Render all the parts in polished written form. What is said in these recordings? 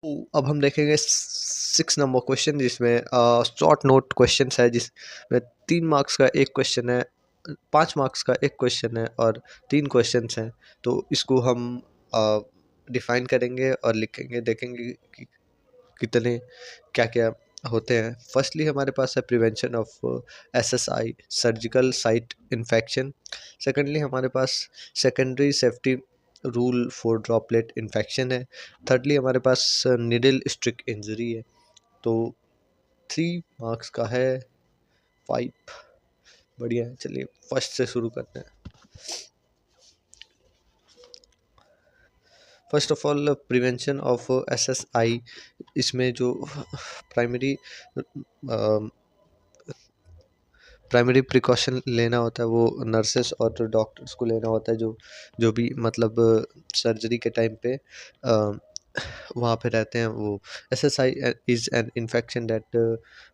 तो अब हम देखेंगे 6 नंबर क्वेश्चन जिसमें शॉर्ट नोट क्वेश्चन है जिसमें 3 मार्क्स का एक क्वेश्चन है, 5 मार्क्स का एक क्वेश्चन है और 3 क्वेश्चंस हैं। तो इसको हम डिफाइन करेंगे और लिखेंगे, देखेंगे कि कितने क्या-क्या होते हैं। फर्स्टली हमारे पास है prevention of SSI surgical site infection. Secondly हमारे पास secondary safety rule for droplet infection है। थर्डली हमारे पास निडल स्ट्रिक इंजरी है। तो 3 मार्क्स का है 5। बढ़िया है, चलिए फर्स्ट से शुरू करते हैं। First of all prevention of SSI, इसमें जो प्राइमरी प्राइमरी प्रिकॉशन लेना होता है वो नर्सेस और डॉक्टर्स को लेना होता है, जो जो भी मतलब सर्जरी के टाइम पे वहाँ पे रहते हैं। वो SSI is an infection that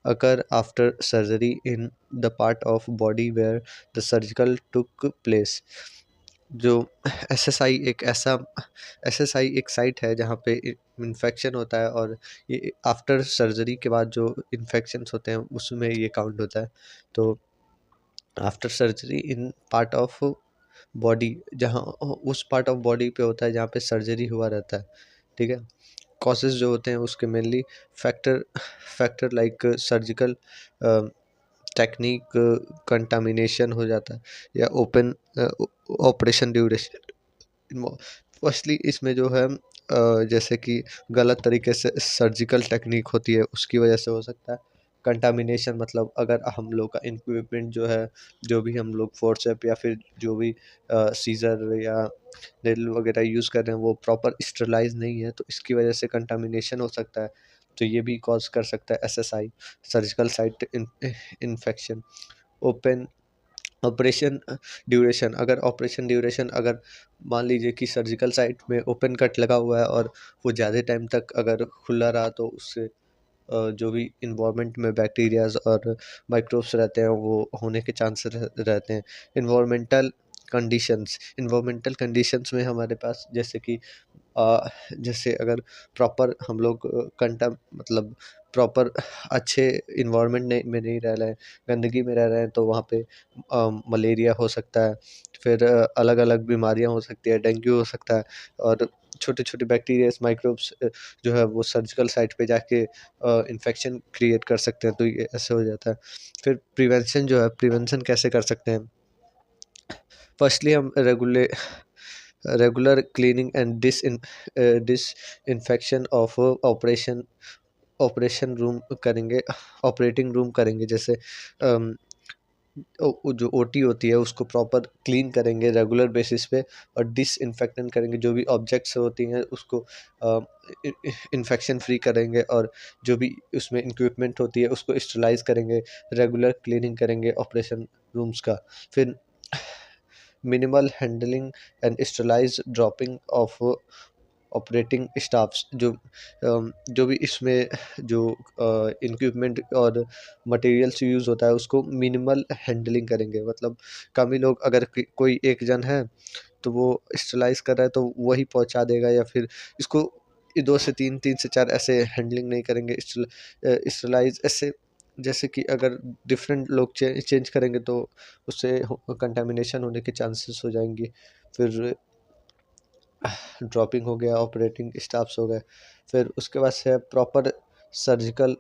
occur after surgery in the part of body where the surgical took place. जो एसएसआई एक साइट है जहाँ पे इन्फेक्शन होता है, और ये आफ्टर सर्जरी के बाद जो इन्फेक्शंस होते हैं उसमें ये काउंट होता है। तो after surgery in part of body, जहाँ उस पार्ट ऑफ बॉडी पे होता है जहाँ पे सर्जरी हुआ रहता है, ठीक है। कॉजेज जो होते हैं उसके mainly factor factor like surgical technique, contamination हो जाता है, या ओपन ऑपरेशन ड्यूरेशन। फर्स्टली इसमें जो है जैसे कि गलत तरीके से सर्जिकल टेक्निक होती है उसकी वजह से हो सकता है। कंटामिनेशन मतलब अगर हम लोग का इक्विपमेंट जो है, जो भी हम लोग फोर्सेप या फिर जो भी सीजर या नेडल वगैरह यूज़ कर रहे हैं वो प्रॉपर स्टरलाइज नहीं है, तो इसकी वजह से कंटामिनेशन हो सकता है। तो ये भी कॉज कर सकता है SSI, surgical site infection. Open operation duration, अगर मान लीजिए कि सर्जिकल साइट में ओपन कट लगा हुआ है और वो ज़्यादा टाइम तक अगर खुला रहा तो उससे जो भी इन्वायरमेंट में बैक्टीरियाज और माइक्रोब्स रहते हैं वो होने के चांसेस रहते हैं। इन्वायरमेंटल कंडीशंस में हमारे पास जैसे कि जैसे अगर प्रॉपर हम लोग कंटा मतलब प्रॉपर अच्छे इन्वायरमेंट में नहीं रह रहे हैं, गंदगी में रह रहे हैं, तो वहाँ पे मलेरिया हो सकता है। फिर अलग-अलग बीमारियाँ हो सकती है, डेंगू हो सकता है, और छोटे-छोटे बैक्टीरियाज़, माइक्रोब्स जो है वो सर्जिकल साइट पे जाके इन्फेक्शन क्रिएट कर सकते हैं, तो ये ऐसे हो जाता है। फिर प्रिवेंशन कैसे कर सकते हैं? फर्स्टली हम regular cleaning and disinfection of operating room करेंगे। जैसे अम, जो ओटी होती है उसको प्रॉपर क्लीन करेंगे रेगुलर बेसिस पे, और डिसइंफेक्टेंट करेंगे, जो भी ऑब्जेक्ट्स होती हैं उसको इन्फेक्शन फ्री करेंगे, और जो भी उसमें इक्विपमेंट होती है उसको स्टरलाइज करेंगे, रेगुलर क्लीनिंग करेंगे ऑपरेशन रूम्स का। फिर minimal handling and sterilise dropping off operating staffs, जो भी इसमें जो इक्विपमेंट और मटेरियल्स यूज़ होता है उसको मिनिमल हैंडलिंग करेंगे। मतलब कम ही लोग, अगर कोई एक जन है तो वो स्टरलाइज कर रहा है तो वही पहुंचा देगा, या फिर इसको 2 से 3, 3 से 4 ऐसे हैंडलिंग नहीं करेंगे। स्टरलाइज ऐसे, जैसे कि अगर डिफरेंट लोग चेंज करेंगे तो उससे कंटामिनेशन होने के चांसेस हो जाएंगे। फिर ड्रॉपिंग हो गया, ऑपरेटिंग स्टाफ्स हो गए। फिर उसके बाद से proper surgical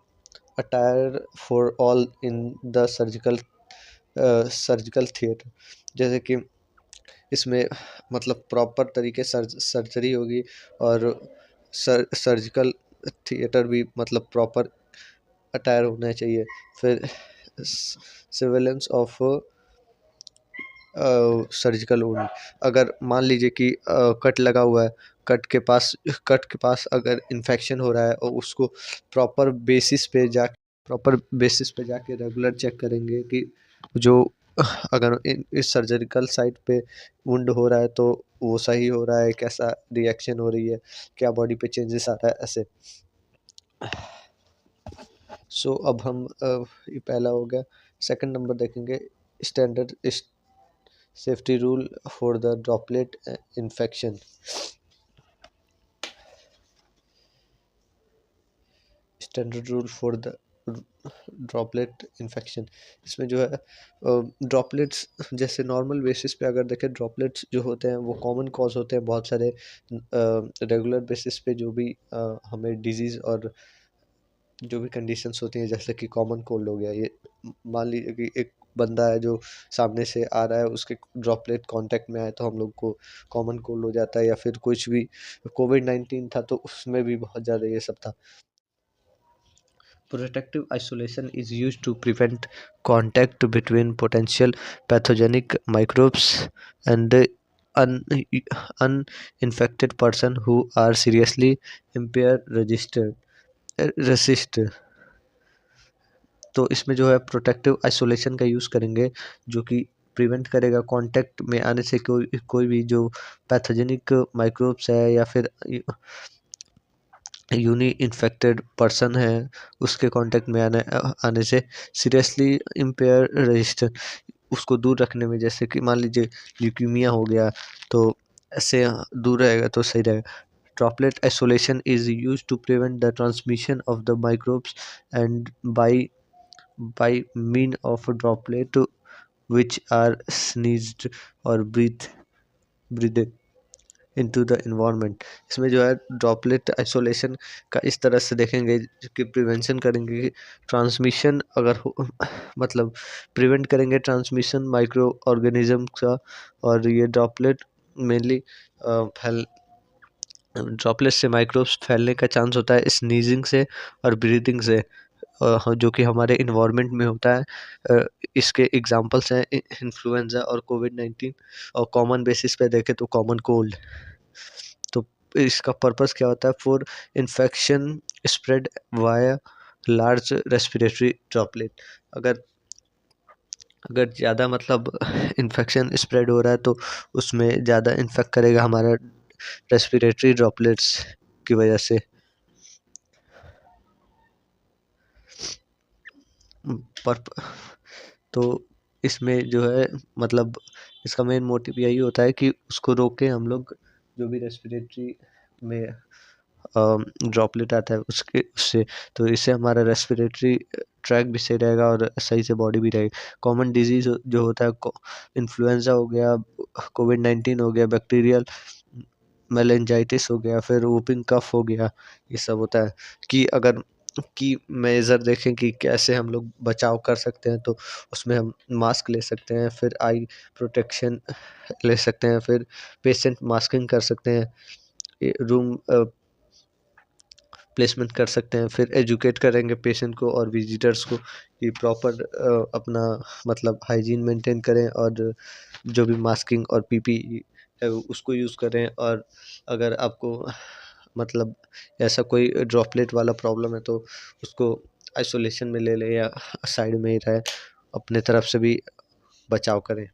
attire for all in the surgical theatre. जैसे कि इसमें मतलब प्रॉपर तरीके सर्जरी होगी, और सर्जिकल थिएटर भी मतलब प्रॉपर अटायर होना चाहिए। फिर सिविलेंस ऑफ सर्जिकल वुंड, अगर मान लीजिए कि कट लगा हुआ है, कट के पास अगर इन्फेक्शन हो रहा है, और उसको प्रॉपर बेसिस पे जा प्रॉपर बेसिस पे जाके रेगुलर चेक करेंगे कि जो अगर इस सर्जिकल साइट पे वुंड हो रहा है तो वो सही हो रहा है, कैसा रिएक्शन हो रही है, क्या बॉडी पे चेंजेस आ रहा है, ऐसे। सो अब हम ये पहला हो गया। सेकंड नंबर देखेंगे, standard safety rule for the droplet. Infection standard rule for the droplet infection. इसमें जो है ड्रॉपलेट्स जैसे नॉर्मल बेसिस पे अगर देखें, ड्रॉपलेट्स जो होते हैं वो कॉमन कॉज होते हैं बहुत सारे रेगुलर बेसिस पे जो भी हमें डिजीज़ और जो भी कंडीशंस होती हैं, जैसे कि कॉमन कोल्ड हो गया, ये मान लीजिए कि एक बंदा है जो सामने से आ रहा है, उसके ड्रॉपलेट कांटेक्ट में आए तो हम लोग को कॉमन कोल्ड हो जाता है, या फिर कुछ भी कोविड-19 था तो उसमें भी बहुत ज़्यादा ये सब था। Protective isolation is used to prevent contact between potential pathogenic microbes and the un- uninfected person who are seriously impaired resist। तो इसमें जो है प्रोटेक्टिव आइसोलेशन का यूज़ करेंगे, जो कि प्रिवेंट करेगा कांटेक्ट में आने से कोई कोई भी जो पैथोजेनिक माइक्रोब्स है या फिर यूनी इन्फेक्टेड पर्सन है उसके कांटेक्ट में आने से सीरियसली इम्पेयर रजिस्टर उसको दूर रखने में। जैसे कि मान लीजिए ल्यूकीमिया हो गया, तो ऐसे दूर रहेगा तो सही रहेगा। Droplet isolation is used to prevent the transmission of the microbes and by mean of a droplet which are sneezed or breathed into the environment। इसमें जो है ड्रॉपलेट आइसोलेशन का इस तरह से देखेंगे कि प्रिवेंशन करेंगे कि ट्रांसमिशन अगर हो मतलब प्रिवेंट करेंगे ट्रांसमिशन माइक्रो ऑर्गेनिज्म का। और ये ड्रॉपलेट मेनली फैल ड्रॉपलेट से माइक्रोब्स फैलने का चांस होता है स्नीजिंग से और ब्रीदिंग से, जो कि हमारे इन्वायरमेंट में होता है। इसके एग्जांपल्स हैं इन्फ्लुएंजा और कोविड-19। और कॉमन बेसिस पे देखें तो कॉमन कोल्ड। तो इसका पर्पस क्या होता है? For infection spread via large respiratory droplet. अगर अगर ज़्यादा मतलब इन्फेक्शन स्प्रेड हो रहा है तो उसमें ज़्यादा इन्फेक्ट करेगा हमारा रेस्पिरेटरी ड्रॉपलेट्स की वजह से। पर तो इसमें जो है मतलब इसका मेन मोटिव यही होता है कि उसको रोकें हम लोग, जो भी रेस्पिरेटरी में ड्रॉपलेट आता है उसके उससे। तो इससे हमारा रेस्पिरेटरी ट्रैक भी सही रहेगा और सही से बॉडी भी रहेगी। कॉमन डिजीज़ जो होता है इन्फ्लुएंजा हो गया, कोविड-19 हो गया, बैक्टीरियल मेनिंजाइटिस हो गया, फिर वूपिंग कफ हो गया, ये सब होता है। कि अगर की मेजर देखें कि कैसे हम लोग बचाव कर सकते हैं, तो उसमें हम मास्क ले सकते हैं, फिर आई प्रोटेक्शन ले सकते हैं, फिर पेशेंट मास्किंग कर सकते हैं, रूम प्लेसमेंट कर सकते हैं, फिर एजुकेट करेंगे पेशेंट को और विजिटर्स को कि प्रॉपर अपना मतलब हाइजीन मेंटेन करें, और जो भी मास्किंग और पीपीई है उसको यूज़ करें। और अगर आपको मतलब ऐसा कोई ड्रॉपलेट वाला प्रॉब्लम है तो उसको आइसोलेशन में ले लें या साइड में ही रहे, अपने तरफ से भी बचाव करें।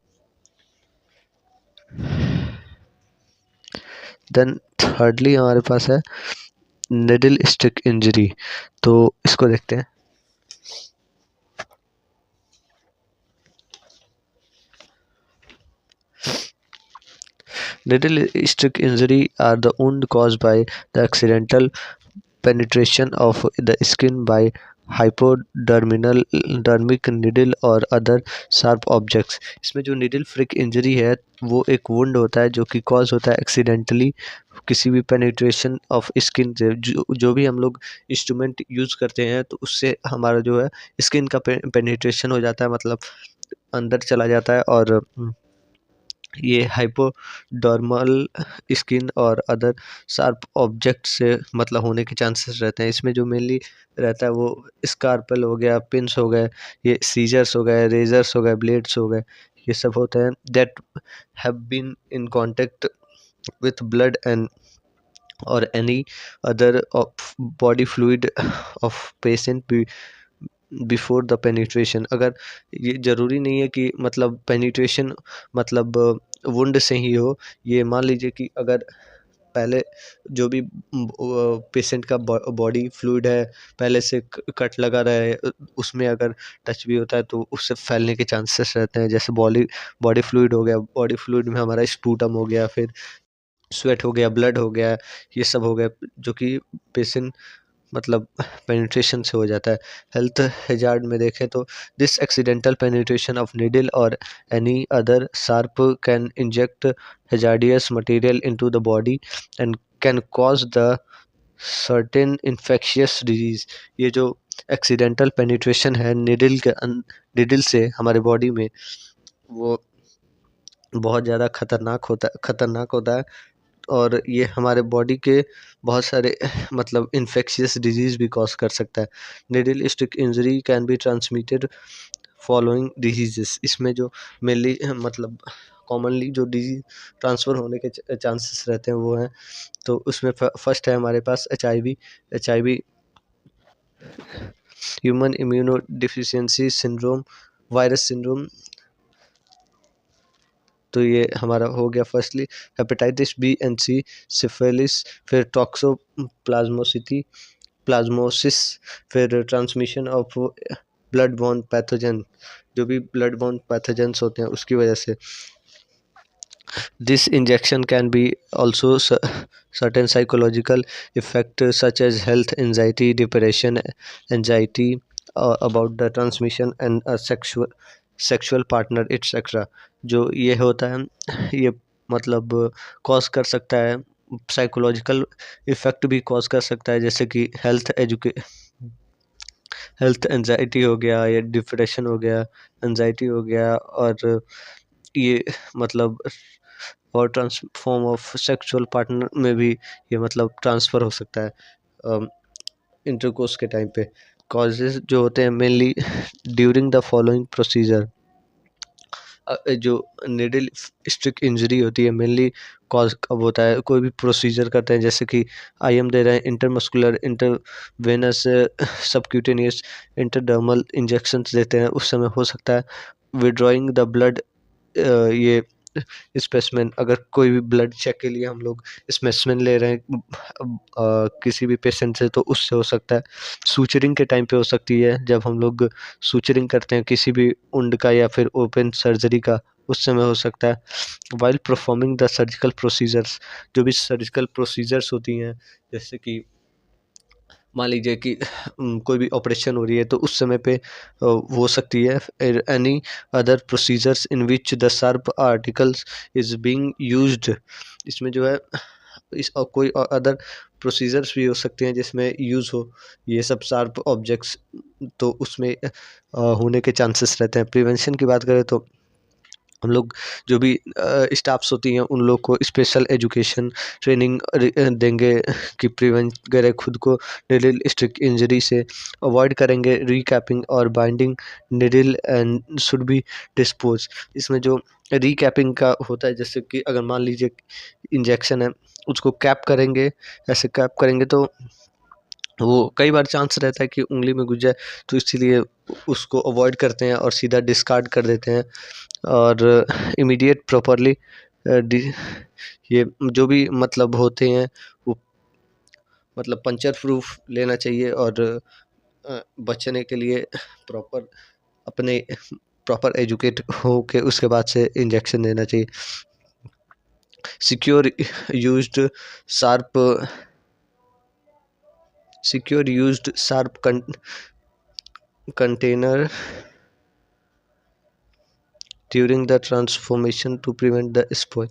देन थर्डली हमारे पास है निडल स्टिक इंजरी। तो इसको देखते हैं। Needle stick injury are the wound caused by the accidental penetration of the skin by hypoderminal dermic needle और अदर शार्प ऑब्जेक्ट्स। इसमें जो निडल फ्रिक इंजरी है वो एक वुंड होता है जो कि कॉज होता है एक्सीडेंटली किसी भी पेनिट्रेशन ऑफ स्किन से। जो भी हम लोग इंस्ट्रूमेंट यूज़ करते हैं तो उससे हमारा जो है स्किन का पेनिट्रेशन हो जाता है, मतलब अंदर चला जाता है। और ये हाइपोडर्मल स्किन और अदर शार्प ऑब्जेक्ट से मतलब होने के चांसेस रहते हैं। इसमें जो मेनली रहता है वो स्कारपल हो गया, पिन्स हो गए, ये सीजर्स हो गए, रेजर्स हो गए, ब्लेड्स हो गए, ये सब होते हैं that have been in contact with blood and और any other body fluid of patient before the penetration. अगर ये ज़रूरी नहीं है कि मतलब पेनिट्रेशन मतलब वुंड से ही हो। ये मान लीजिए कि अगर पहले जो भी पेशेंट का बॉडी फ्लूइड है पहले से कट लगा रहा है, उसमें अगर टच भी होता है तो उससे फैलने के चांसेस रहते हैं। जैसे बॉडी बॉडी फ्लूइड हो गया, बॉडी फ्लूइड में हमारा स्पूटम हो गया, फिर स्वेट हो गया, ब्लड हो गया, ये सब हो गया जो कि पेशेंट मतलब पेनिट्रेशन से हो जाता है। हेल्थ हैजार्ड में देखें तो this accidental penetration of needle और any other sharp can inject hazardous material into the body and can cause the certain infectious disease. ये जो एक्सीडेंटल पेनिट्रेशन है निडल से हमारे बॉडी में, वो बहुत ज़्यादा खतरनाक होता है और ये हमारे बॉडी के बहुत सारे मतलब इन्फेक्शियस डिजीज़ भी कॉज कर सकता है। Needle stick injury can be transmitted following diseases. इसमें जो मेनली मतलब कॉमनली जो डिजीज ट्रांसफ़र होने के चांसेस रहते हैं वो हैं, तो उसमें फर्स्ट है हमारे पास H I V human immuno deficiency syndrome, virus syndrome. तो ये हमारा हो गया firstly hepatitis B and C, syphilis, फिर प्लाज्मोसिस, फिर transmission of blood borne pathogen, जो भी ब्लड बॉर्न पैथोजेंस होते हैं उसकी वजह से। This injection can be also certain psychological effect such as health anxiety, depression, anxiety about the transmission and a sexual partner etc. जो ये होता है ये मतलब कॉज कर सकता है, साइकोलॉजिकल इफेक्ट भी कॉज कर सकता है, जैसे कि हेल्थ एंजाइटी हो गया या डिप्रेशन हो गया, एंजाइटी हो गया, और ये मतलब और फॉर्म ऑफ सेक्सुअल पार्टनर में भी ये मतलब ट्रांसफ़र हो सकता है इंटरकोर्स के टाइम पे। कॉजेज़ जो होते हैं mainly during the following procedure, जो निडल स्टिक इंजरी होती है मेनली कॉज कब होता है, कोई भी प्रोसीजर करते हैं जैसे कि आईएम दे रहे हैं, इंटरमस्कुलर, इंटरवेनस, सबक्यूटेनियस, इंटरडर्मल इंजेक्शंस देते हैं, उस समय हो सकता है विड्रॉइंग द ब्लड। ये स्पेसिमेन, अगर कोई भी ब्लड चेक के लिए हम लोग स्पेसिमेन ले रहे हैं किसी भी पेशेंट से, तो उससे हो सकता है। सूचरिंग के टाइम पे हो सकती है, जब हम लोग सूचरिंग करते हैं किसी भी उंड का या फिर ओपन सर्जरी का, उस समय हो सकता है। While performing the surgical procedures, जो भी सर्जिकल प्रोसीजर्स होती हैं, जैसे कि मान लीजिए कि कोई भी ऑपरेशन हो रही है तो उस समय पे हो सकती है। Any other procedures in which the sharp articles is being used, इसमें जो है इस और कोई अदर प्रोसीजर्स भी हो सकते हैं जिसमें यूज़ हो ये सब शार्प ऑब्जेक्ट्स, तो उसमें होने के चांसेस रहते हैं। प्रिवेंशन की बात करें तो हम लोग जो भी स्टाफ्स होती हैं उन लोग को स्पेशल एजुकेशन ट्रेनिंग देंगे कि प्रिवेंट करें खुद को निडल स्टिक इंजरी से, अवॉइड करेंगे रीकैपिंग और binding needle and should be dispose. इसमें जो रीकैपिंग का होता है, जैसे कि अगर मान लीजिए इंजेक्शन है उसको कैप करेंगे, ऐसे कैप करेंगे तो वो कई बार चांस रहता है कि उंगली में घुस जाए, तो इसीलिए उसको अवॉइड करते हैं और सीधा डिस्कार्ड कर देते हैं। और इमीडिएट प्रॉपरली ये जो भी मतलब होते हैं वो मतलब पंचर प्रूफ लेना चाहिए, और बचने के लिए प्रॉपर अपने प्रॉपर एजुकेट हो के उसके बाद से इंजेक्शन देना चाहिए। Secure used sharp container during the transformation to prevent the spoil.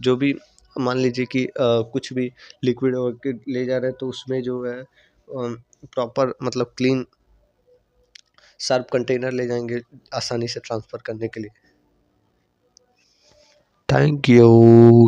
जो भी मान लीजिए कि कुछ भी लिक्विड ले जा रहे हैं तो उसमें जो है प्रॉपर मतलब क्लीन शार्प कंटेनर ले जाएंगे आसानी से ट्रांसफ़र करने के लिए। Thank you.